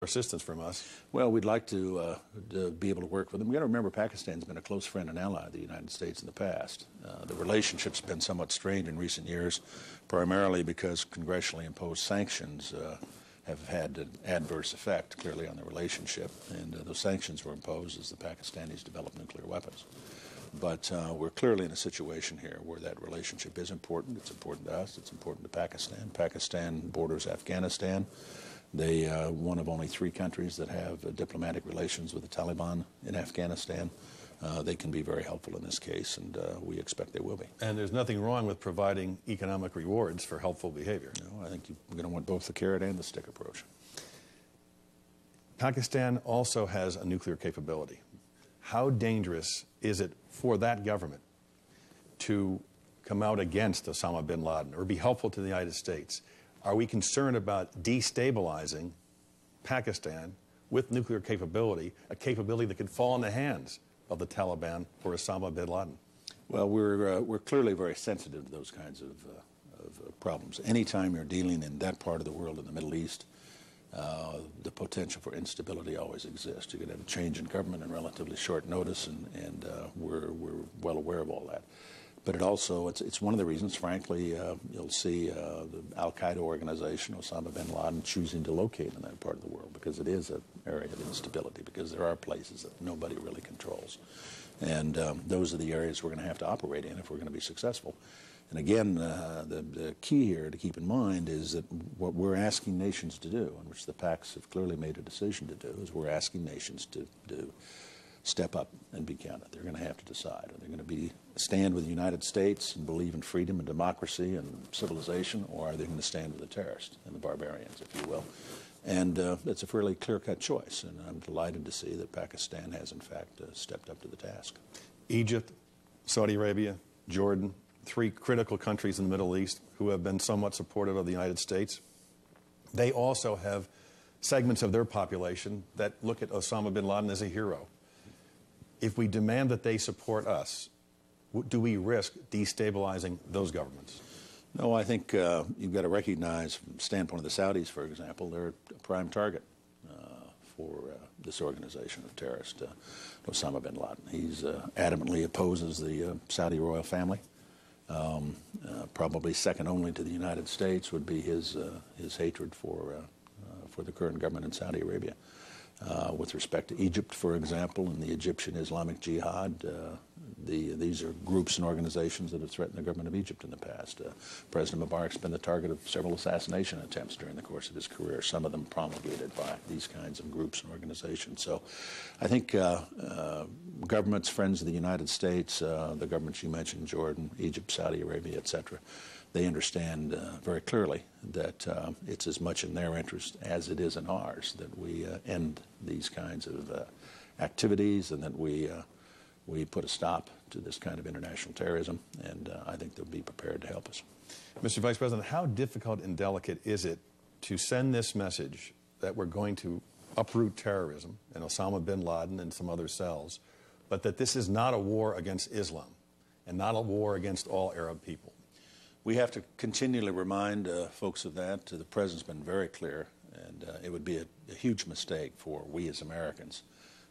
assistance from us. Well, we'd like to be able to work with them. We've got to remember Pakistan's been a close friend and ally of the United States in the past. The relationship's been somewhat strained in recent years, primarily because congressionally imposed sanctions have had an adverse effect, clearly, on the relationship. And those sanctions were imposed as the Pakistanis developed nuclear weapons. But we're clearly in a situation here where that relationship is important. It's important to us. It's important to Pakistan. Pakistan borders Afghanistan. They one of only 3 countries that have diplomatic relations with the Taliban in Afghanistan. They can be very helpful in this case, and we expect they will be. And there's nothing wrong with providing economic rewards for helpful behavior. No, I think we're going to want both the carrot and the stick approach. Pakistan also has a nuclear capability. How dangerous is it for that government to come out against Osama bin Laden or be helpful to the United States? Are we concerned about destabilizing Pakistan with nuclear capability, a capability that could fall in the hands of the Taliban or Osama bin Laden? Well, we're clearly very sensitive to those kinds of problems. Anytime you're dealing in that part of the world, in the Middle East, the potential for instability always exists. You could have a change in government in relatively short notice, and we're well aware of all that. But it also, it's one of the reasons, frankly, you'll see the Al-Qaeda organization, Osama bin Laden, choosing to locate in that part of the world, because it is an area of instability, because there are places that nobody really controls. And those are the areas we're going to have to operate in if we're going to be successful. And again, the key here to keep in mind is that what we're asking nations to do, and which the PACs have clearly made a decision to do, is we're asking nations to step up and be counted. They're going to have to decide. Are they going to stand with the United States and believe in freedom and democracy and civilization, or are they going to stand with the terrorists and the barbarians, if you will? And it's a fairly clear-cut choice, and I'm delighted to see that Pakistan has, in fact, stepped up to the task. Egypt, Saudi Arabia, Jordan, 3 critical countries in the Middle East who have been somewhat supportive of the United States. They also have segments of their population that look at Osama bin Laden as a hero. If we demand that they support us, do we risk destabilizing those governments? No, I think you've got to recognize, from the standpoint of the Saudis, for example, they're a prime target for this organization of terrorists, Osama bin Laden. He's adamantly opposes the Saudi royal family. Probably second only to the United States would be his hatred for the current government in Saudi Arabia. With respect to Egypt, for example, and the Egyptian Islamic Jihad, these are groups and organizations that have threatened the government of Egypt in the past. President Mubarak's been the target of several assassination attempts during the course of his career, some of them promulgated by these kinds of groups and organizations. So I think governments, friends of the United States, the governments you mentioned, Jordan, Egypt, Saudi Arabia, etc., they understand very clearly that it's as much in their interest as it is in ours that we end these kinds of activities, and that we put a stop to this kind of international terrorism, and I think they'll be prepared to help us. Mr. Vice President, how difficult and delicate is it to send this message that we're going to uproot terrorism and Osama bin Laden and some other cells, but that this is not a war against Islam and not a war against all Arab people? We have to continually remind folks of that. The President's been very clear, and it would be a huge mistake for we as Americans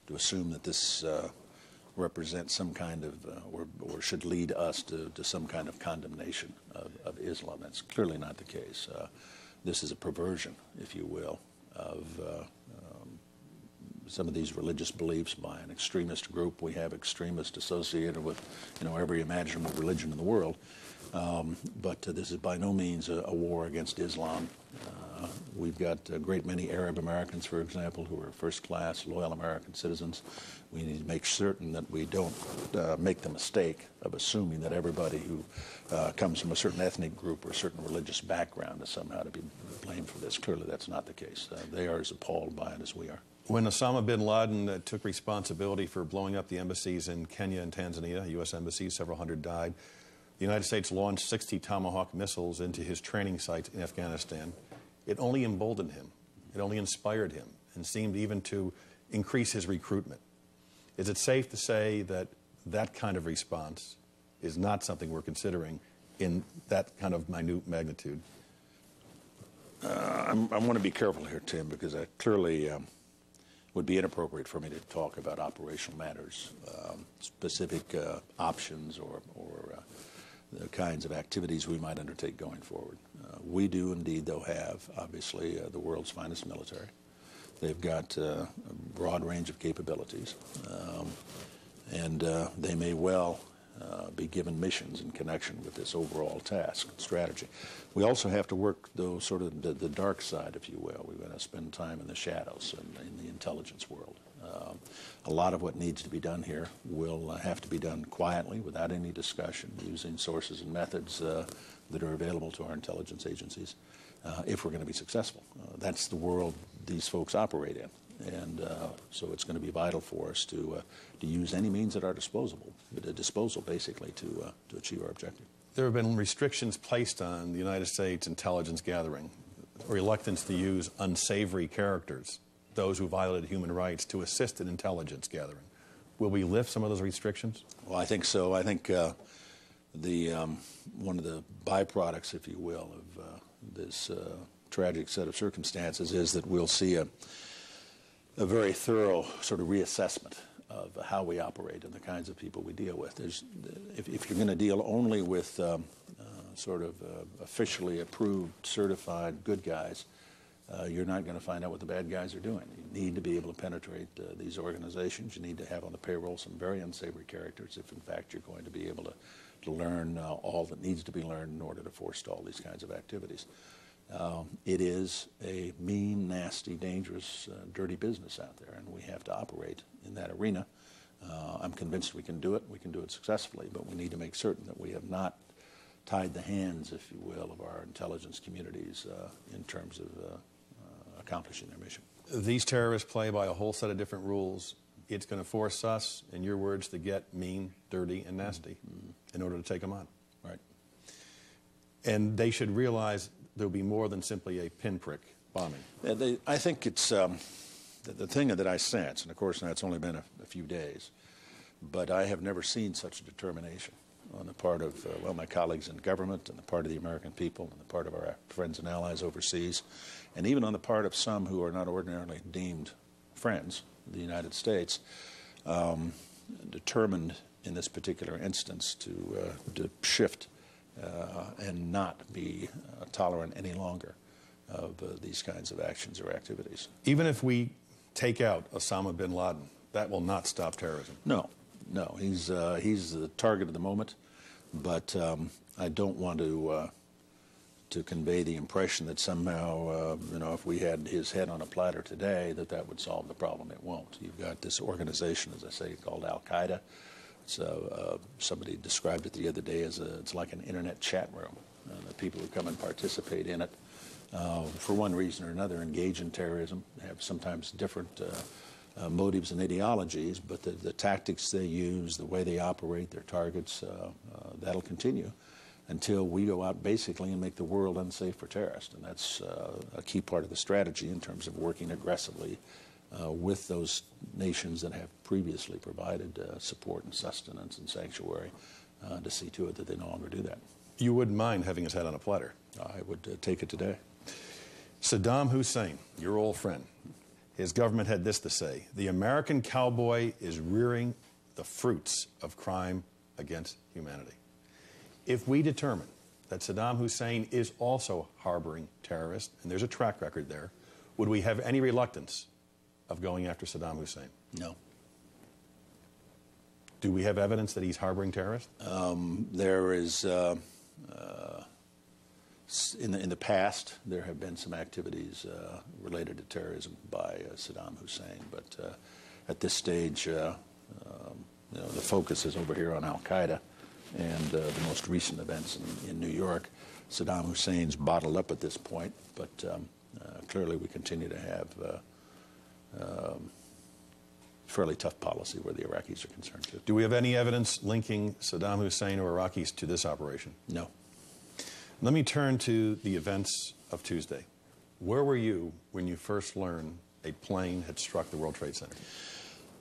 to assume that this represents some kind of, or should lead us to some kind of condemnation of Islam. That's clearly not the case. This is a perversion, if you will, of some of these religious beliefs by an extremist group. We have extremists associated with, every imaginable religion in the world. But this is by no means a war against Islam. We've got a great many Arab Americans, for example, who are first-class, loyal American citizens. We need to make certain that we don't make the mistake of assuming that everybody who comes from a certain ethnic group or a certain religious background is somehow to be blamed for this. Clearly, that's not the case. They are as appalled by it as we are. When Osama bin Laden took responsibility for blowing up the embassies in Kenya and Tanzania, U.S. embassies, several hundred died, the United States launched 60 Tomahawk missiles into his training sites in Afghanistan. It only emboldened him. It only inspired him and seemed even to increase his recruitment. Is it safe to say that that kind of response is not something we're considering in that kind of minute magnitude? I want to be careful here, Tim, because I clearly would be inappropriate for me to talk about operational matters, specific options or the kinds of activities we might undertake going forward. We do indeed, though, have, obviously, the world's finest military. They've got a broad range of capabilities, and they may well be given missions in connection with this overall task and strategy. We also have to work, though, sort of the dark side, if you will. We're going to spend time in the shadows and in the intelligence world. A lot of what needs to be done here will have to be done quietly, without any discussion, using sources and methods that are available to our intelligence agencies, if we're going to be successful. That's the world these folks operate in. And so it's going to be vital for us to use any means at our disposal, basically, to achieve our objective. There have been restrictions placed on the United States intelligence gathering, a reluctance to use unsavory characters, those who violated human rights, to assist in intelligence gathering. Will we lift some of those restrictions? Well, I think so. I think one of the byproducts, if you will, of this tragic set of circumstances is that we'll see a very thorough sort of reassessment of how we operate and the kinds of people we deal with. If you're going to deal only with sort of officially approved, certified good guys, you're not going to find out what the bad guys are doing. You need to be able to penetrate these organizations. You need to have on the payroll some very unsavory characters if, in fact, you're going to be able to learn all that needs to be learned in order to forestall these kinds of activities. It is a mean, nasty, dangerous, dirty business out there, and we have to operate in that arena. I'm convinced we can do it. We can do it successfully, but we need to make certain that we have not tied the hands, if you will, of our intelligence communities in terms of accomplishing their mission. These terrorists play by a whole set of different rules. It's going to force us, in your words, to get mean, dirty, and nasty in order to take them on. Right. And they should realize there'll be more than simply a pinprick bombing. I think it's the thing that I sense, and of course now it's only been a few days, but I have never seen such a determination on the part of, well, my colleagues in government and the part of the American people and the part of our friends and allies overseas, and even on the part of some who are not ordinarily deemed friends of the United States, determined in this particular instance to shift and not be tolerant any longer of these kinds of actions or activities. Even if we take out Osama bin Laden, that will not stop terrorism. No, he's the target of the moment, but I don't want to convey the impression that somehow, if we had his head on a platter today, that would solve the problem. It won't. You've got this organization, as I say, called Al-Qaeda. So somebody described it the other day as it's like an internet chat room. The people who come and participate in it, for one reason or another, engage in terrorism, have sometimes different motives and ideologies, but the tactics they use, the way they operate, their targets, that'll continue until we go out basically and make the world unsafe for terrorists. And that's a key part of the strategy in terms of working aggressively with those nations that have previously provided support and sustenance and sanctuary to see to it that they no longer do that. You wouldn't mind having his head on a platter? I would take it today. Saddam Hussein, your old friend, his government had this to say: the American cowboy is rearing the fruits of crime against humanity. If we determine that Saddam Hussein is also harboring terrorists, and there's a track record there, would we have any reluctance of going after Saddam Hussein? No. Do we have evidence that he's harboring terrorists? There is, in the past, there have been some activities related to terrorism by Saddam Hussein, but at this stage, the focus is over here on Al-Qaeda and the most recent events in New York. Saddam Hussein's bottled up at this point, but clearly we continue to have fairly tough policy where the Iraqis are concerned too. Do we have any evidence linking Saddam Hussein or Iraqis to this operation? No. Let me turn to the events of Tuesday. Where were you when you first learned a plane had struck the World Trade Center?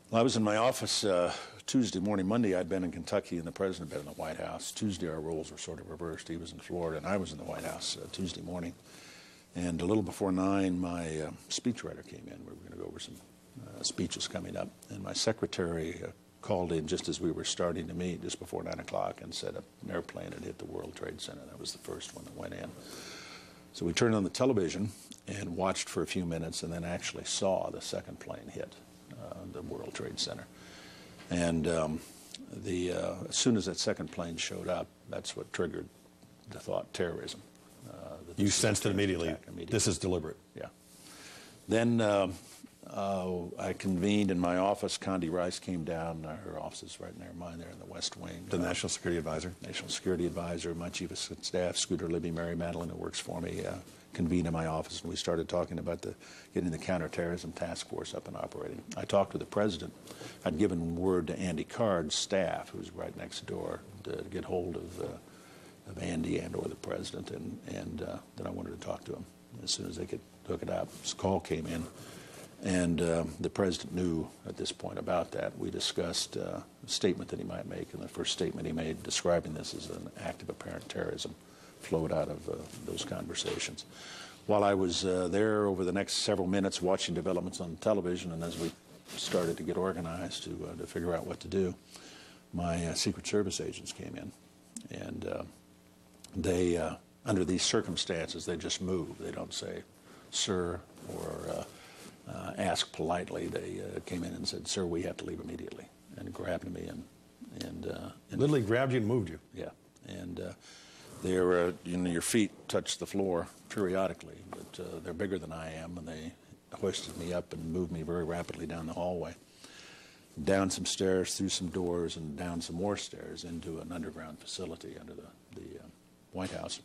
Well, I was in my office Tuesday morning. Monday I'd been in Kentucky and the President had been in the White House. Tuesday our roles were sort of reversed. He was in Florida and I was in the White House Tuesday morning. And a little before 9, my speechwriter came in. We were going to go over some speeches coming up. And my secretary called in just as we were starting to meet, just before 9 o'clock, and said an airplane had hit the World Trade Center. That was the first one that went in. So we turned on the television and watched for a few minutes, and then actually saw the second plane hit the World Trade Center. And as soon as that second plane showed up, that's what triggered the thought terrorism. You sensed it immediately. This is deliberate. Yeah. Then I convened in my office. Condi Rice came down. Her office is right near mine there in the West Wing. The National Security Advisor. National Security Advisor, my Chief of Staff, Scooter Libby, Mary Madeline, who works for me, convened in my office, and we started talking about getting the counterterrorism task force up and operating. I talked to the President. I'd given word to Andy Card's staff, who's right next door, to get hold of Andy and or the President, and then I wanted to talk to him as soon as they could hook it up. This call came in, and the President knew at this point about that. We discussed a statement that he might make, and the first statement he made describing this as an act of apparent terrorism flowed out of those conversations. While I was there over the next several minutes watching developments on television, and as we started to get organized to figure out what to do, my Secret Service agents came in, and they, under these circumstances, they just move. They don't say, sir, or ask politely. They came in and said, sir, we have to leave immediately, and grabbed me and literally grabbed you and moved you. Yeah, and they're your feet touch the floor periodically, but they're bigger than I am, and they hoisted me up and moved me very rapidly down the hallway, down some stairs, through some doors, and down some more stairs into an underground facility under the White House.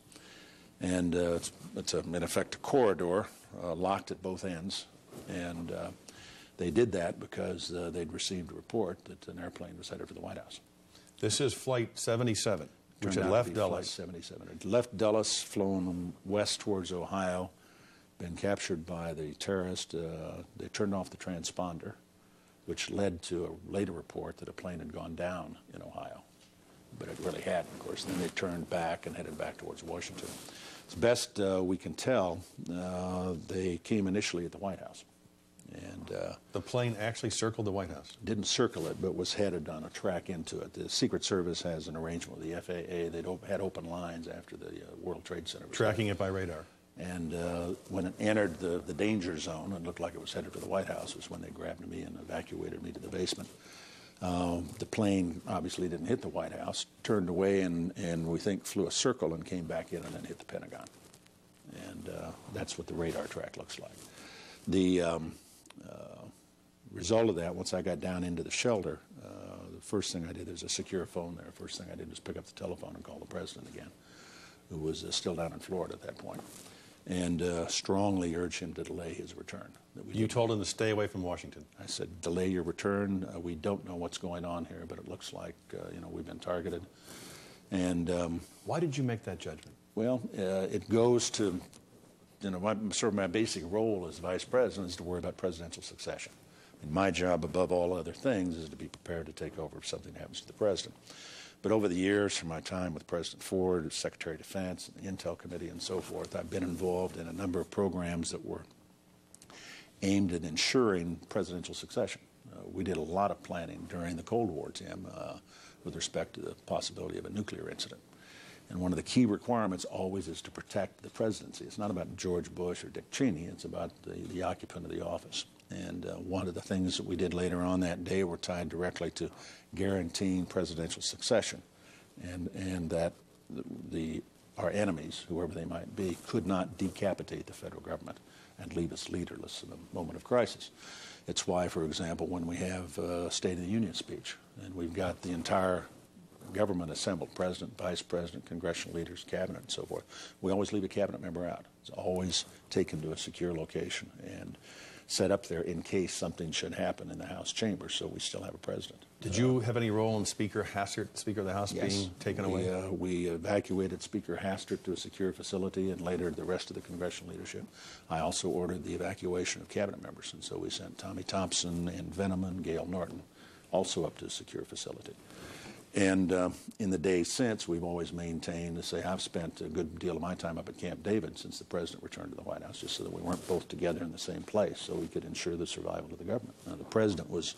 And it's in effect a corridor, locked at both ends. And they did that because they'd received a report that an airplane was headed for the White House. This is Flight 77, which had left Dulles. Flight 77. It left Dulles, flown west towards Ohio, been captured by the terrorist. They turned off the transponder, which led to a later report that a plane had gone down in Ohio. But it really hadn't, of course. Then they turned back and headed back towards Washington. As best we can tell, they came initially at the White House. And the plane actually circled the White House? Didn't circle it, but was headed on a track into it. The Secret Service has an arrangement with the FAA. They'd had open lines after the World Trade Center was tracking it by radar. And when it entered the danger zone and looked like it was headed for the White House was when they grabbed me and evacuated me to the basement. The plane obviously didn't hit the White House, turned away and we think flew a circle and came back in and then hit the Pentagon. And that's what the radar track looks like. The result of that, once I got down into the shelter, the first thing I did, there's a secure phone there. First thing I did was pick up the telephone and call the President again, who was still down in Florida at that point, and strongly urged him to delay his return. You told him to stay away from Washington. I said, delay your return. We don't know what's going on here, but it looks like we've been targeted. And why did you make that judgment? Well, it goes to my basic role as vice president is to worry about presidential succession. And my job, above all other things, is to be prepared to take over if something happens to the president. But over the years, from my time with President Ford, as Secretary of Defense, and the Intel Committee, and so forth, I've been involved in a number of programs that were aimed at ensuring presidential succession. We did a lot of planning during the Cold War, Tim, with respect to the possibility of a nuclear incident. And one of the key requirements always is to protect the presidency. It's not about George Bush or Dick Cheney. It's about the occupant of the office. And one of the things that we did later on that day were tied directly to guaranteeing presidential succession, and that our enemies, whoever they might be, could not decapitate the federal government and leave us leaderless in a moment of crisis. It's why, for example, when we have a State of the Union speech, and we've got the entire government assembled, president, vice president, congressional leaders, cabinet, and so forth, we always leave a cabinet member out. It's always taken to a secure location and set up there in case something should happen in the House chamber, so we still have a president. Did you have any role in Speaker Hastert, Speaker of the House, yes, being taken away? We evacuated Speaker Hastert to a secure facility and later the rest of the congressional leadership. I also ordered the evacuation of cabinet members, and so we sent Tommy Thompson and Veneman, Gail Norton, also up to a secure facility. And in the days since, we've always maintained to say, I've spent a good deal of my time up at Camp David since the president returned to the White House, just so that we weren't both together in the same place, so we could ensure the survival of the government. Now, the president was